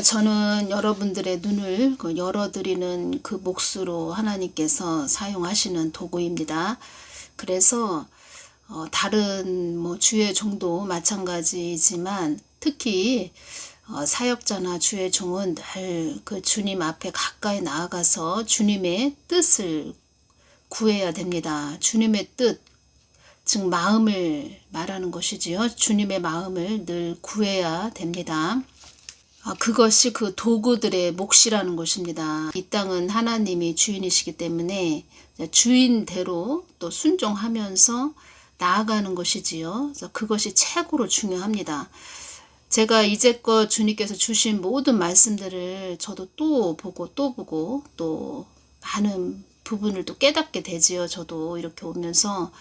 저는 여러분들의 눈을 열어드리는 그 몫으로 하나님께서 사용하시는 도구입니다. 그래서 다른 주의 종도 마찬가지지만 특히 사역자나 주의 종은 늘 그 주님 앞에 가까이 나아가서 주님의 뜻을 구해야 됩니다. 주님의 뜻, 즉 마음을 말하는 것이지요. 주님의 마음을 늘 구해야 됩니다. 그것이 그 도구들의 몫이라는 것입니다. 이 땅은 하나님이 주인이시기 때문에 주인대로 또 순종하면서 나아가는 것이지요. 그래서 그것이 최고로 중요합니다. 제가 이제껏 주님께서 주신 모든 말씀들을 저도 또 보고 또 많은 부분을 또 깨닫게 되지요. 저도 이렇게 오면서.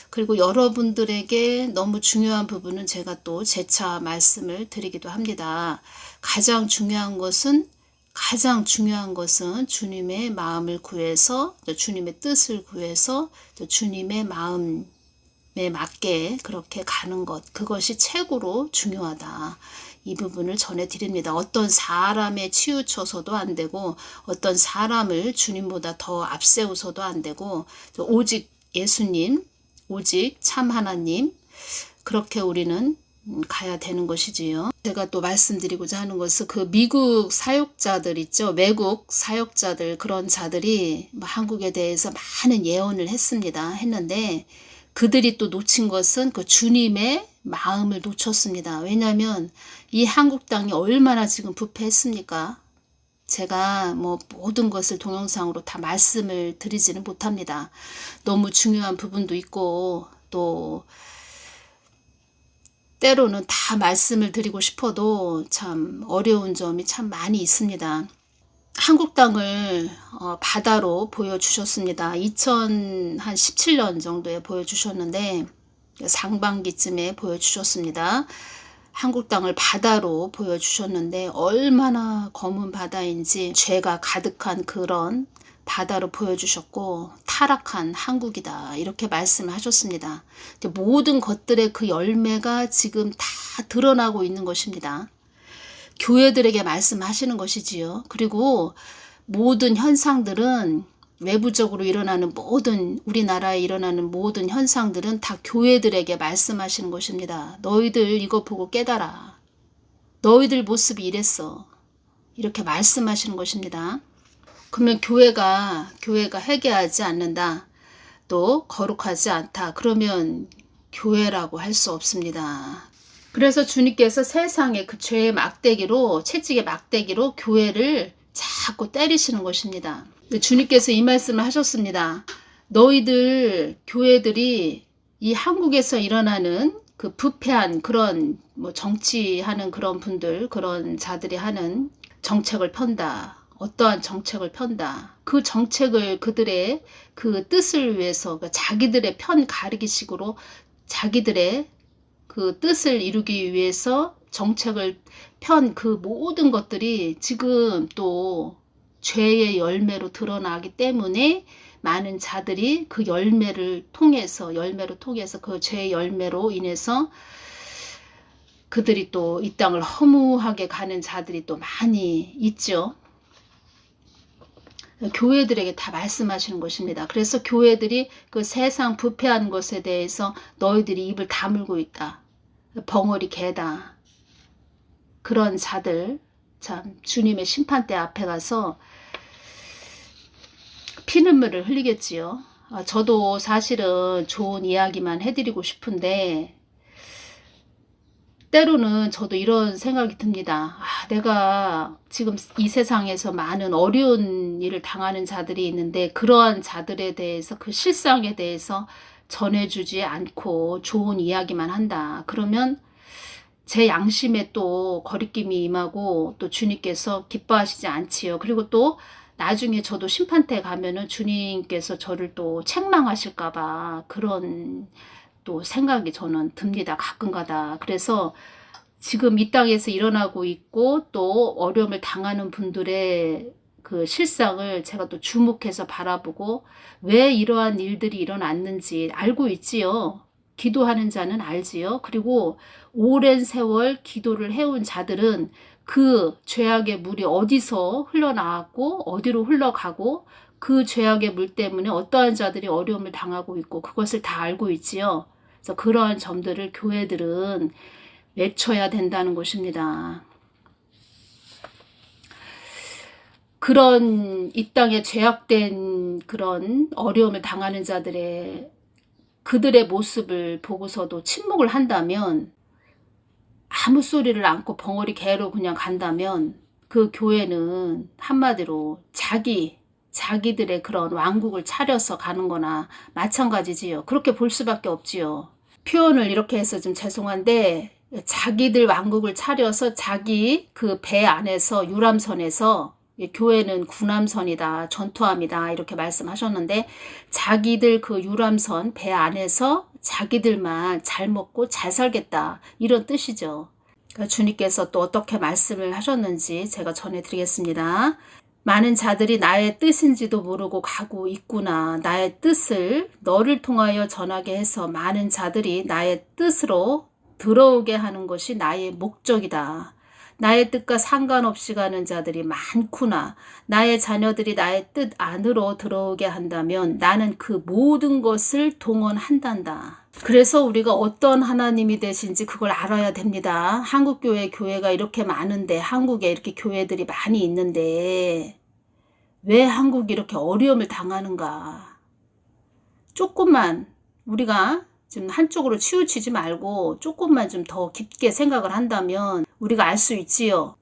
그리고 여러분들에게 너무 중요한 부분은 제가 또 재차 말씀을 드리기도 합니다. 가장 중요한 것은 주님의 마음을 구해서 주님의 뜻을 구해서 주님의 마음에 맞게 그렇게 가는 것, 그것이 최고로 중요하다. 이 부분을 전해드립니다. 어떤 사람에 치우쳐서도 안 되고 어떤 사람을 주님보다 더 앞세우서도 안 되고 오직 예수님, 오직 참 하나님, 그렇게 우리는 가야 되는 것이지요. 제가 또 말씀드리고자 하는 것은 그 미국 사역자들 있죠. 외국 사역자들, 그런 자들이 한국에 대해서 많은 예언을 했는데 그들이 또 놓친 것은 그 주님의 마음을 놓쳤습니다. 왜냐하면 이 한국 땅이 얼마나 지금 부패했습니까? 제가 모든 것을 동영상으로 다 말씀을 드리지는 못합니다. 너무 중요한 부분도 있고 또 때로는 다 말씀을 드리고 싶어도 참 어려운 점이 참 많이 있습니다. 한국 땅을 바다로 보여주셨습니다. 2017년 정도에 보여주셨는데 상반기쯤에 보여주셨습니다. 한국 땅을 바다로 보여주셨는데 얼마나 검은 바다인지 죄가 가득한 그런 바다로 보여주셨고 타락한 한국이다, 이렇게 말씀을 하셨습니다. 모든 것들의 그 열매가 지금 다 드러나고 있는 것입니다. 교회들에게 말씀하시는 것이지요. 그리고 모든 현상들은 외부적으로 일어나는 우리나라에 일어나는 모든 현상들은 다 교회들에게 말씀하시는 것입니다. 너희들 이거 보고 깨달아. 너희들 모습이 이랬어. 이렇게 말씀하시는 것입니다. 그러면 교회가 회개하지 않는다, 또 거룩하지 않다, 그러면 교회라고 할 수 없습니다. 그래서 주님께서 세상의 그 죄의 막대기로, 채찍의 막대기로 교회를 자꾸 때리시는 것입니다. 주님께서 이 말씀을 하셨습니다. 너희들 교회들이 이 한국에서 일어나는 그 부패한 그런 정치하는 그런 분들, 그런 자들이 하는 정책을 편다. 어떠한 정책을 편다. 그 정책을 그들의 그 뜻을 위해서 자기들의 편 가리기식으로 자기들의 그 뜻을 이루기 위해서 정책을 편 그 모든 것들이 지금 또 죄의 열매로 드러나기 때문에 많은 자들이 그 열매로 통해서 그 죄의 열매로 인해서 그들이 또 이 땅을 허무하게 가는 자들이 또 많이 있죠. 교회들에게 다 말씀하시는 것입니다. 그래서 교회들이 그 세상 부패한 것에 대해서 너희들이 입을 다물고 있다. 벙어리 개다. 그런 자들, 참 주님의 심판대 앞에 가서 피눈물을 흘리겠지요. 저도 사실은 좋은 이야기만 해드리고 싶은데 때로는 저도 이런 생각이 듭니다. 내가 지금 이 세상에서 많은 어려운 일을 당하는 자들이 있는데 그러한 자들에 대해서 그 실상에 대해서 전해주지 않고 좋은 이야기만 한다. 그러면 제 양심에 또 거리낌이 임하고 또 주님께서 기뻐하시지 않지요. 그리고 또 나중에 저도 심판대 가면은 주님께서 저를 또 책망하실까봐 그런 또 생각이 저는 듭니다. 가끔가다. 그래서 지금 이 땅에서 일어나고 있고 또 어려움을 당하는 분들의 그 실상을 제가 또 주목해서 바라보고 왜 이러한 일들이 일어났는지 알고 있지요. 기도하는 자는 알지요. 그리고 오랜 세월 기도를 해온 자들은 그 죄악의 물이 어디서 흘러나왔고 어디로 흘러가고 그 죄악의 물 때문에 어떠한 자들이 어려움을 당하고 있고 그것을 다 알고 있지요. 그래서 그러한 점들을 교회들은 외쳐야 된다는 것입니다. 그런 이 땅에 죄악된 그런 어려움을 당하는 자들의 그들의 모습을 보고서도 침묵을 한다면, 아무 소리를 않고 벙어리 개로 그냥 간다면 그 교회는 한마디로 자기들의 그런 왕국을 차려서 가는 거나 마찬가지지요. 그렇게 볼 수밖에 없지요. 표현을 이렇게 해서 좀 죄송한데, 자기들 왕국을 차려서 자기 그 배 안에서 유람선에서, 교회는 군함선이다, 전투함이다 이렇게 말씀하셨는데, 자기들 그 유람선 배 안에서 자기들만 잘 먹고 잘 살겠다 이런 뜻이죠. 그러니까 주님께서 또 어떻게 말씀을 하셨는지 제가 전해드리겠습니다. 많은 자들이 나의 뜻인지도 모르고 가고 있구나. 나의 뜻을 너를 통하여 전하게 해서 많은 자들이 나의 뜻으로 들어오게 하는 것이 나의 목적이다. 나의 뜻과 상관없이 가는 자들이 많구나. 나의 자녀들이 나의 뜻 안으로 들어오게 한다면 나는 그 모든 것을 동원한단다. 그래서 우리가 어떤 하나님이 되신지 그걸 알아야 됩니다. 한국교회 교회가 이렇게 많은데, 한국에 이렇게 교회들이 많이 있는데 왜 한국이 이렇게 어려움을 당하는가. 조금만 우리가 좀 한쪽으로 치우치지 말고 조금만 좀 더 깊게 생각을 한다면 우리가 알 수 있지요.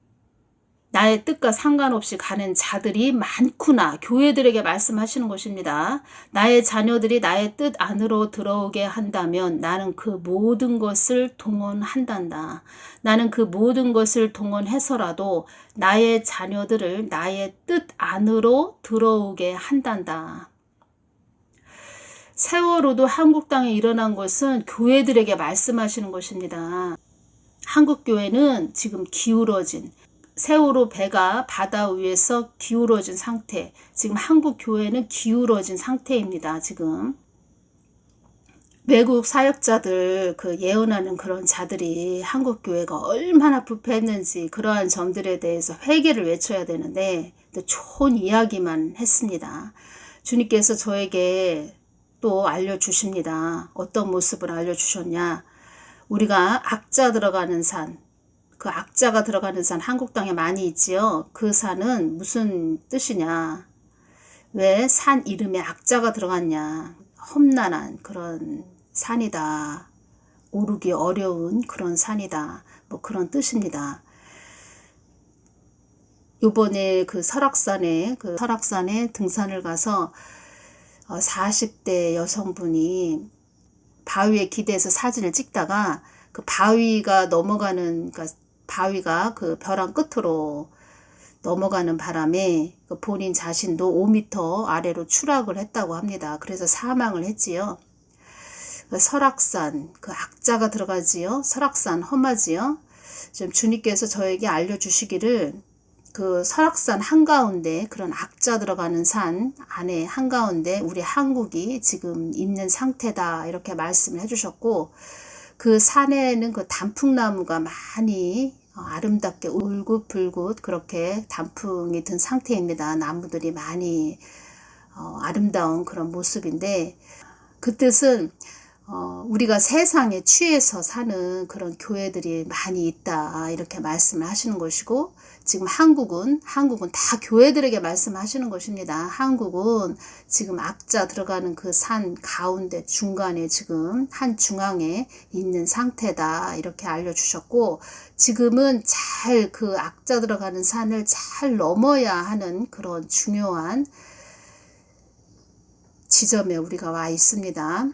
나의 뜻과 상관없이 가는 자들이 많구나. 교회들에게 말씀하시는 것입니다. 나의 자녀들이 나의 뜻 안으로 들어오게 한다면 나는 그 모든 것을 동원한단다. 나는 그 모든 것을 동원해서라도 나의 자녀들을 나의 뜻 안으로 들어오게 한단다. 세월호도 한국 땅에 일어난 것은 교회들에게 말씀하시는 것입니다. 한국 교회는 지금 기울어진, 세월호 배가 바다 위에서 기울어진 상태, 지금 한국 교회는 기울어진 상태입니다. 지금 외국 사역자들 그 예언하는 그런 자들이 한국 교회가 얼마나 부패했는지 그러한 점들에 대해서 회개를 외쳐야 되는데 좋은 이야기만 했습니다. 주님께서 저에게 또 알려주십니다. 어떤 모습을 알려주셨냐. 우리가 악자 들어가는 산, 그 악자가 들어가는 산 한국 땅에 많이 있지요. 그 산은 무슨 뜻이냐. 왜 산 이름에 악자가 들어갔냐. 험난한 그런 산이다. 오르기 어려운 그런 산이다. 뭐 그런 뜻입니다. 요번에 그 설악산에 등산을 가서 40대 여성분이 바위에 기대서 사진을 찍다가 그 바위가 넘어가는, 그러니까 바위가 그 벼랑 끝으로 넘어가는 바람에 그 본인 자신도 5m 아래로 추락을 했다고 합니다. 그래서 사망을 했지요. 그 설악산, 그 악자가 들어가지요. 설악산 험하지요. 좀 주님께서 저에게 알려주시기를 그 설악산 한가운데, 그런 악자 들어가는 산 안에 한가운데 우리 한국이 지금 있는 상태다 이렇게 말씀을 해주셨고, 그 산에는 그 단풍나무가 많이 아름답게 울긋불긋 그렇게 단풍이 든 상태입니다. 나무들이 많이 아름다운 그런 모습인데, 그 뜻은 우리가 세상에 취해서 사는 그런 교회들이 많이 있다 이렇게 말씀을 하시는 것이고, 지금 한국은 다 교회들에게 말씀하시는 것입니다. 한국은 지금 악자 들어가는 그 산 가운데 중간에 지금 한 중앙에 있는 상태다 이렇게 알려주셨고, 지금은 잘 그 악자 들어가는 산을 잘 넘어야 하는 그런 중요한 지점에 우리가 와 있습니다.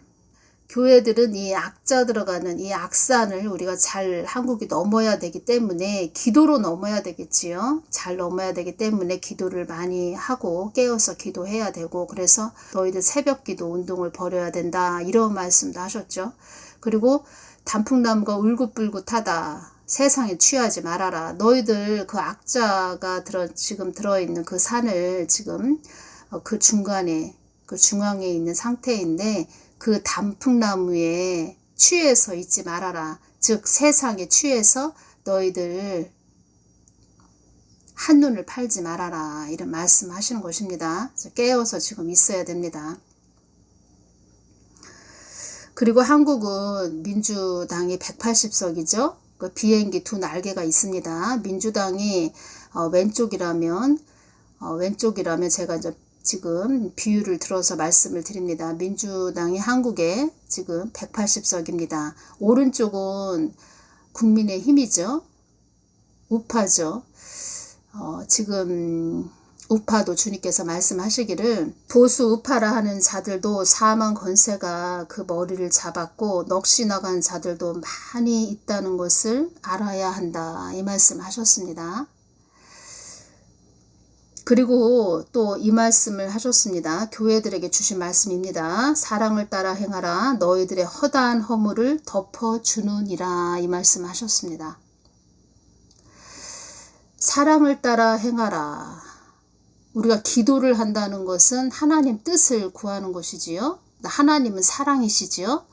교회들은 이 악자 들어가는 이 악산을 우리가 잘 한국이 넘어야 되기 때문에 기도로 넘어야 되겠지요. 잘 넘어야 되기 때문에 기도를 많이 하고 깨어서 기도해야 되고, 그래서 너희들 새벽 기도 운동을 벌여야 된다 이런 말씀도 하셨죠. 그리고 단풍나무가 울긋불긋하다. 세상에 취하지 말아라. 너희들 그 악자가 지금 들어있는 그 산을 지금 그 중간에 그 중앙에 있는 상태인데, 그 단풍나무에 취해서 있지 말아라. 즉 세상에 취해서 너희들 한눈을 팔지 말아라. 이런 말씀하시는 것입니다. 깨어서 지금 있어야 됩니다. 그리고 한국은 민주당이 180석이죠. 그 비행기 두 날개가 있습니다. 민주당이 왼쪽이라면 제가 이제 지금 비율을 들어서 말씀을 드립니다. 민주당이 한국에 지금 180석입니다. 오른쪽은 국민의힘이죠. 우파죠. 지금 우파도 주님께서 말씀하시기를 보수 우파라 하는 자들도 사망 권세가 그 머리를 잡았고 넋이 나간 자들도 많이 있다는 것을 알아야 한다. 이 말씀 하셨습니다. 그리고 또 이 말씀을 하셨습니다. 교회들에게 주신 말씀입니다. 사랑을 따라 행하라. 너희들의 허다한 허물을 덮어주느니라. 이 말씀 하셨습니다. 사랑을 따라 행하라. 우리가 기도를 한다는 것은 하나님 뜻을 구하는 것이지요. 하나님은 사랑이시지요.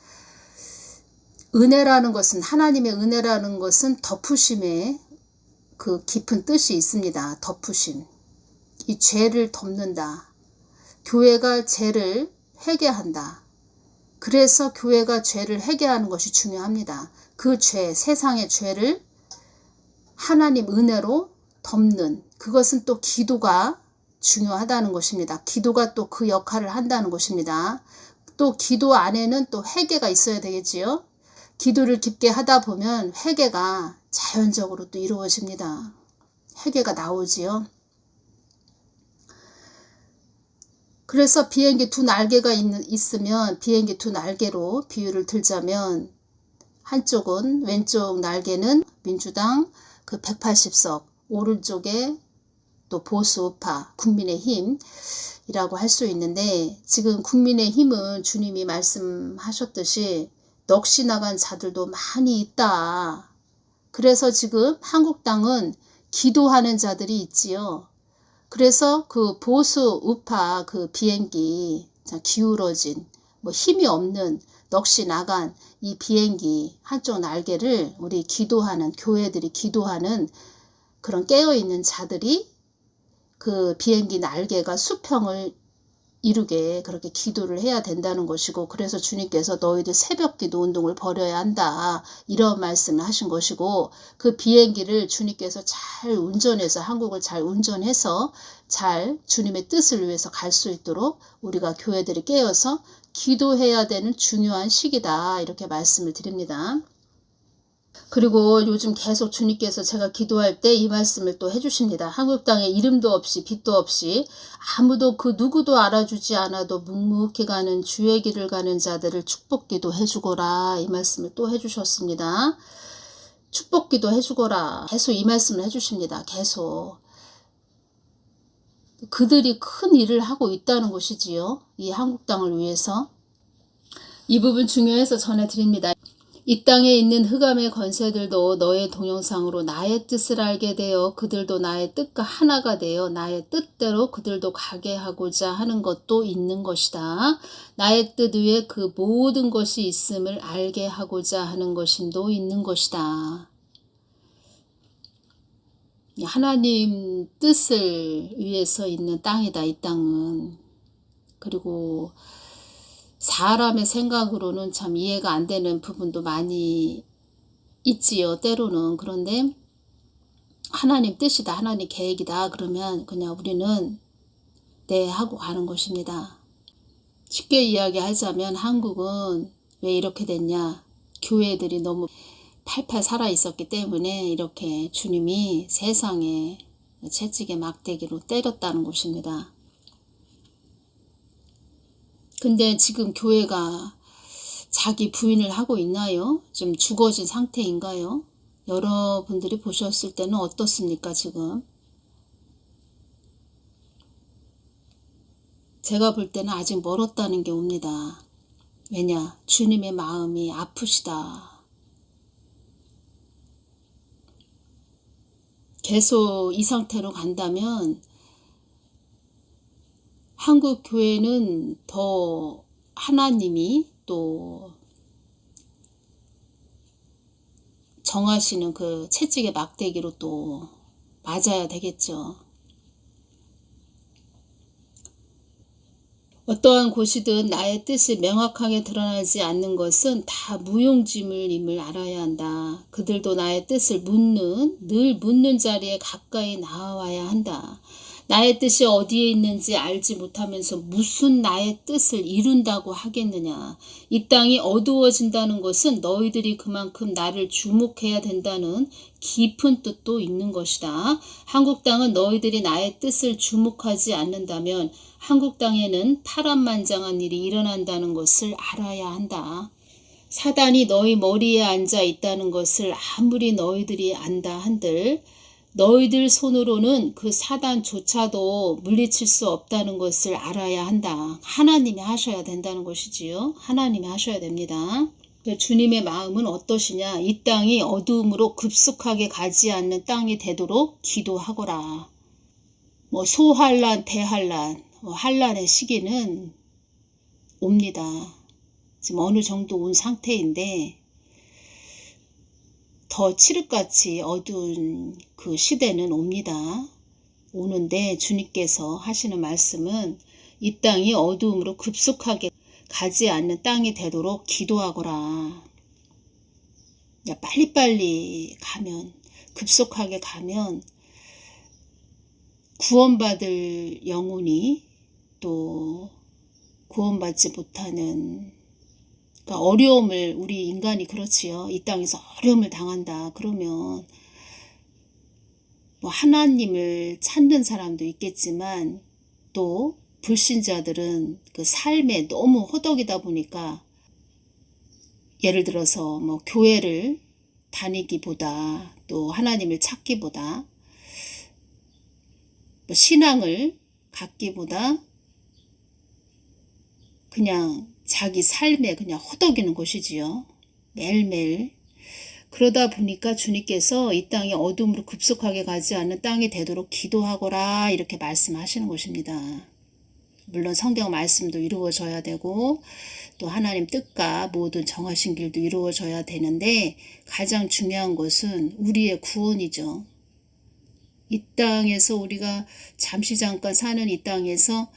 은혜라는 것은, 하나님의 은혜라는 것은 덮으심에 그 깊은 뜻이 있습니다. 덮으심. 이 죄를 덮는다. 교회가 죄를 회개한다. 그래서 교회가 죄를 회개하는 것이 중요합니다. 그 죄, 세상의 죄를 하나님 은혜로 덮는, 그것은 또 기도가 중요하다는 것입니다. 기도가 또 그 역할을 한다는 것입니다. 또 기도 안에는 또 회개가 있어야 되겠지요. 기도를 깊게 하다 보면 회개가 자연적으로 또 이루어집니다. 회개가 나오지요. 그래서 비행기 두 날개가 있으면 비행기 두 날개로 비유를 들자면 한쪽은 왼쪽 날개는 민주당 그 180석, 오른쪽에 또 보수우파 국민의힘이라고 할 수 있는데, 지금 국민의힘은 주님이 말씀하셨듯이 넋이 나간 자들도 많이 있다. 그래서 지금 한국당은 기도하는 자들이 있지요. 그래서 그 보수우파 그 비행기 기울어진 힘이 없는 넋이 나간 이 비행기 한쪽 날개를 우리 기도하는 교회들이 기도하는 그런 깨어있는 자들이 그 비행기 날개가 수평을 이루게 그렇게 기도를 해야 된다는 것이고, 그래서 주님께서 너희들 새벽기도 운동을 벌여야 한다. 이런 말씀을 하신 것이고, 그 비행기를 주님께서 잘 운전해서, 한국을 잘 운전해서 잘 주님의 뜻을 위해서 갈 수 있도록 우리가 교회들이 깨어서 기도해야 되는 중요한 시기다. 이렇게 말씀을 드립니다. 그리고 요즘 계속 주님께서 제가 기도할 때 이 말씀을 또 해주십니다. 한국당에 이름도 없이 빛도 없이 아무도 그 누구도 알아주지 않아도 묵묵히 가는 주의 길을 가는 자들을 축복기도 해주거라. 이 말씀을 또 해주셨습니다. 축복기도 해주거라. 계속 이 말씀을 해주십니다. 계속. 그들이 큰 일을 하고 있다는 것이지요. 이 한국당을 위해서. 이 부분 중요해서 전해드립니다. 이 땅에 있는 흑암의 권세들도 너의 동영상으로 나의 뜻을 알게 되어 그들도 나의 뜻과 하나가 되어 나의 뜻대로 그들도 가게 하고자 하는 것도 있는 것이다. 나의 뜻 위에 그 모든 것이 있음을 알게 하고자 하는 것임도 있는 것이다. 하나님 뜻을 위해서 있는 땅이다. 이 땅은. 그리고 사람의 생각으로는 참 이해가 안 되는 부분도 많이 있지요. 때로는. 그런데 하나님 뜻이다. 하나님 계획이다. 그러면 그냥 우리는 네 하고 가는 것입니다. 쉽게 이야기하자면 한국은 왜 이렇게 됐냐. 교회들이 너무 팔팔 살아 있었기 때문에 이렇게 주님이 세상에 채찍의 막대기로 때렸다는 것입니다. 근데 지금 교회가 자기 부인을 하고 있나요? 좀 죽어진 상태인가요? 여러분들이 보셨을 때는 어떻습니까, 지금? 제가 볼 때는 아직 멀었다는 게 옵니다. 왜냐? 주님의 마음이 아프시다. 계속 이 상태로 간다면 한국 교회는 더 하나님이 또 정하시는 그 채찍의 막대기로 또 맞아야 되겠죠. 어떠한 곳이든 나의 뜻이 명확하게 드러나지 않는 것은 다 무용지물임을 알아야 한다. 그들도 나의 뜻을 늘 묻는 자리에 가까이 나와야 한다. 나의 뜻이 어디에 있는지 알지 못하면서 무슨 나의 뜻을 이룬다고 하겠느냐. 이 땅이 어두워진다는 것은 너희들이 그만큼 나를 주목해야 된다는 깊은 뜻도 있는 것이다. 한국 땅은 너희들이 나의 뜻을 주목하지 않는다면 한국 땅에는 파란만장한 일이 일어난다는 것을 알아야 한다. 사단이 너희 머리에 앉아 있다는 것을 아무리 너희들이 안다 한들 너희들 손으로는 그 사단조차도 물리칠 수 없다는 것을 알아야 한다. 하나님이 하셔야 된다는 것이지요. 하나님이 하셔야 됩니다. 주님의 마음은 어떠시냐? 이 땅이 어두움으로 급속하게 가지 않는 땅이 되도록 기도하거라. 소환란, 대환란, 환란의 시기는 옵니다. 지금 어느 정도 온 상태인데 더 칠흑같이 어두운 그 시대는 옵니다. 오는데 주님께서 하시는 말씀은 이 땅이 어두움으로 급속하게 가지 않는 땅이 되도록 기도하거라. 빨리빨리 가면, 급속하게 가면 구원받을 영혼이 또 구원받지 못하는, 그러니까 어려움을, 우리 인간이 그렇지요. 이 땅에서 어려움을 당한다. 그러면 하나님을 찾는 사람도 있겠지만 또 불신자들은 그 삶에 너무 호덕이다 보니까 예를 들어서 교회를 다니기보다 또 하나님을 찾기보다 신앙을 갖기보다 그냥 자기 삶에 그냥 호덕이는 것이지요. 매일매일. 그러다 보니까 주님께서 이 땅이 어둠으로 급속하게 가지 않는 땅이 되도록 기도하거라 이렇게 말씀하시는 것입니다. 물론 성경 말씀도 이루어져야 되고 또 하나님 뜻과 모든 정하신 길도 이루어져야 되는데 가장 중요한 것은 우리의 구원이죠. 이 땅에서 우리가 잠시 잠깐 사는 이 땅에서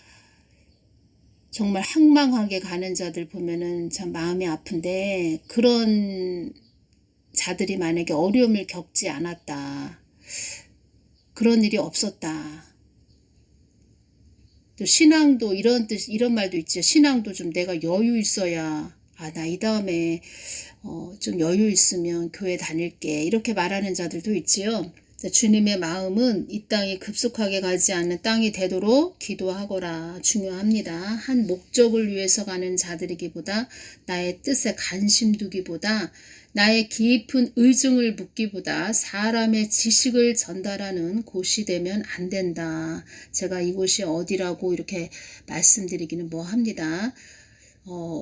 정말 황망하게 가는 자들 보면은 참 마음이 아픈데 그런 자들이 만약에 어려움을 겪지 않았다. 그런 일이 없었다. 또 신앙도 이런 말도 있죠. 신앙도 좀 내가 여유 있어야 나 이 다음에 좀 여유 있으면 교회 다닐게 이렇게 말하는 자들도 있지요. 주님의 마음은 이 땅이 급속하게 가지 않는 땅이 되도록 기도하거라. 중요합니다. 한 목적을 위해서 가는 자들이기보다 나의 뜻에 관심 두기보다 나의 깊은 의중을 묻기보다 사람의 지식을 전달하는 곳이 되면 안 된다. 제가 이곳이 어디라고 이렇게 말씀드리기는 뭐합니다.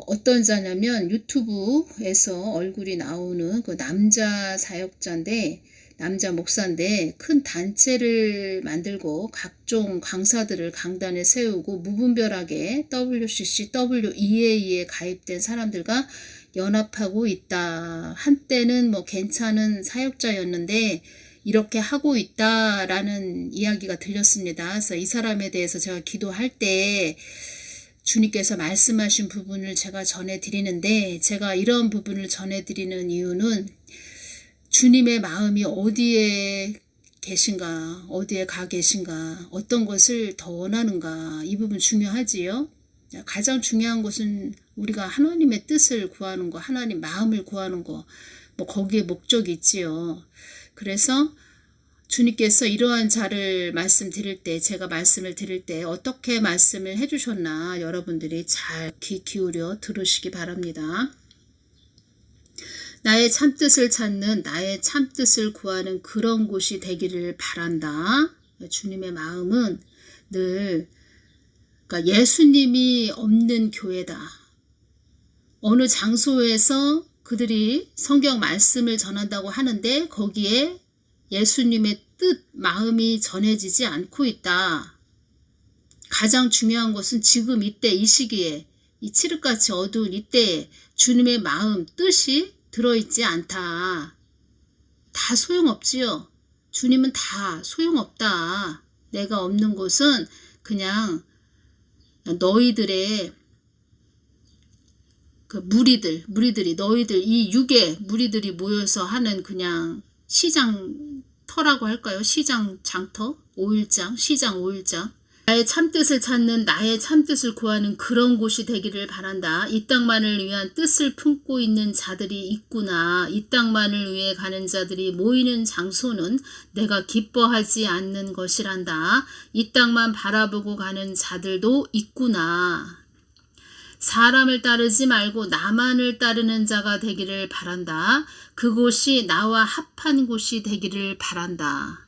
어떤 자냐면 유튜브에서 얼굴이 나오는 그 남자 사역자인데 남자 목사인데 큰 단체를 만들고 각종 강사들을 강단에 세우고 무분별하게 WCC, WEA에 가입된 사람들과 연합하고 있다. 한때는 괜찮은 사역자였는데 이렇게 하고 있다라는 이야기가 들렸습니다. 그래서 이 사람에 대해서 제가 기도할 때 주님께서 말씀하신 부분을 제가 전해드리는데 제가 이런 부분을 전해드리는 이유는 주님의 마음이 어디에 계신가, 어디에 가 계신가, 어떤 것을 더 원하는가, 이 부분 중요하지요. 가장 중요한 것은 우리가 하나님의 뜻을 구하는 거, 하나님 마음을 구하는 거, 거기에 목적이 있지요. 그래서 주님께서 이러한 자를 말씀드릴 때, 제가 말씀을 드릴 때 어떻게 말씀을 해주셨나 여러분들이 잘 귀 기울여 들으시기 바랍니다. 나의 참뜻을 찾는, 나의 참뜻을 구하는 그런 곳이 되기를 바란다. 주님의 마음은 늘 그러니까 예수님이 없는 교회다. 어느 장소에서 그들이 성경 말씀을 전한다고 하는데 거기에 예수님의 뜻, 마음이 전해지지 않고 있다. 가장 중요한 것은 지금 이때, 이 시기에, 이 칠흑같이 어두운 이때에 주님의 마음, 뜻이 들어있지 않다. 다 소용없지요. 주님은 다 소용없다. 내가 없는 곳은 그냥 너희들의 그 무리들이 너희들 이 육의 무리들이 모여서 하는 그냥 시장터라고 할까요? 시장 장터? 5일장? 시장 5일장? 나의 참뜻을 찾는 나의 참뜻을 구하는 그런 곳이 되기를 바란다. 이 땅만을 위한 뜻을 품고 있는 자들이 있구나. 이 땅만을 위해 가는 자들이 모이는 장소는 내가 기뻐하지 않는 것이란다. 이 땅만 바라보고 가는 자들도 있구나. 사람을 따르지 말고 나만을 따르는 자가 되기를 바란다. 그곳이 나와 합한 곳이 되기를 바란다.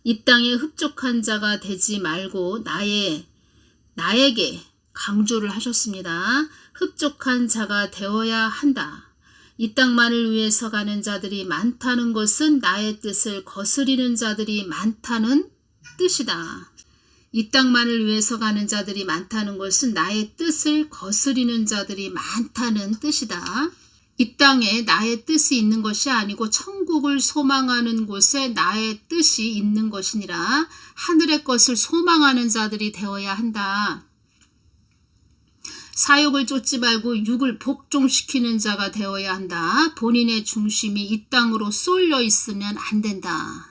이 땅에 흡족한 자가 되지 말고 나에게 강조를 하셨습니다. 흡족한 자가 되어야 한다. 이 땅만을 위해서 가는 자들이 많다는 것은 나의 뜻을 거스리는 자들이 많다는 뜻이다. 이 땅만을 위해서 가는 자들이 많다는 것은 나의 뜻을 거스리는 자들이 많다는 뜻이다. 이 땅에 나의 뜻이 있는 것이 아니고 천국을 소망하는 곳에 나의 뜻이 있는 것이니라. 하늘의 것을 소망하는 자들이 되어야 한다. 사욕을 쫓지 말고 육을 복종시키는 자가 되어야 한다. 본인의 중심이 이 땅으로 쏠려 있으면 안 된다.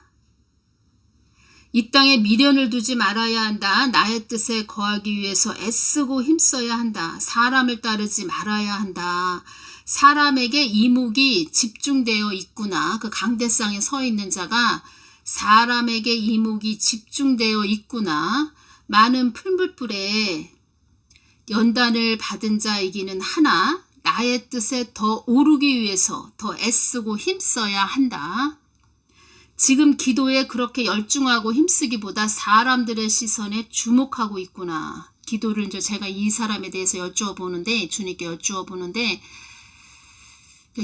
이 땅에 미련을 두지 말아야 한다. 나의 뜻에 거하기 위해서 애쓰고 힘써야 한다. 사람을 따르지 말아야 한다. 사람에게 이목이 집중되어 있구나. 그 강대상에 서 있는 자가 사람에게 이목이 집중되어 있구나. 많은 풀물불에 연단을 받은 자이기는 하나 나의 뜻에 더 오르기 위해서 더 애쓰고 힘써야 한다. 지금 기도에 그렇게 열중하고 힘쓰기보다 사람들의 시선에 주목하고 있구나. 기도를 이제 제가 이 사람에 대해서 여쭈어보는데 주님께 여쭈어보는데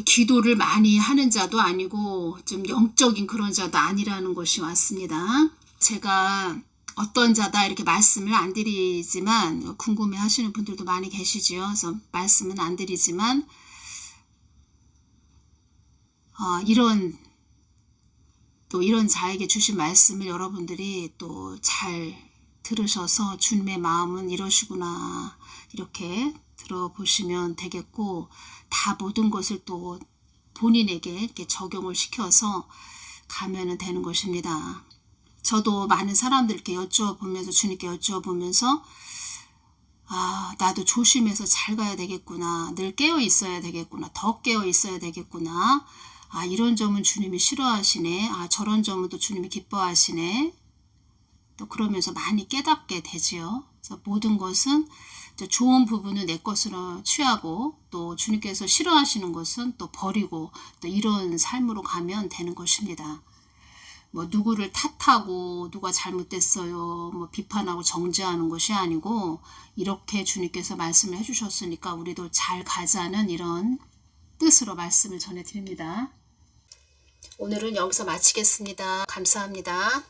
기도를 많이 하는 자도 아니고 좀 영적인 그런 자도 아니라는 것이 왔습니다. 제가 어떤 자다 이렇게 말씀을 안 드리지만 궁금해 하시는 분들도 많이 계시지요. 그래서 말씀은 안 드리지만 이런 자에게 주신 말씀을 여러분들이 또 잘 들으셔서 주님의 마음은 이러시구나 이렇게 들어보시면 되겠고 다 모든 것을 또 본인에게 이렇게 적용을 시켜서 가면은 되는 것입니다. 저도 많은 사람들께 여쭈어보면서 주님께 여쭈어보면서 나도 조심해서 잘 가야 되겠구나. 늘 깨어 있어야 되겠구나. 더 깨어 있어야 되겠구나. 이런 점은 주님이 싫어하시네. 저런 점은 또 주님이 기뻐하시네. 또 그러면서 많이 깨닫게 되지요. 그래서 모든 것은 좋은 부분은 내 것으로 취하고 또 주님께서 싫어하시는 것은 또 버리고 또 이런 삶으로 가면 되는 것입니다. 뭐 누구를 탓하고 누가 잘못됐어요 뭐 비판하고 정죄하는 것이 아니고 이렇게 주님께서 말씀을 해주셨으니까 우리도 잘 가자는 이런 뜻으로 말씀을 전해드립니다. 오늘은 여기서 마치겠습니다. 감사합니다.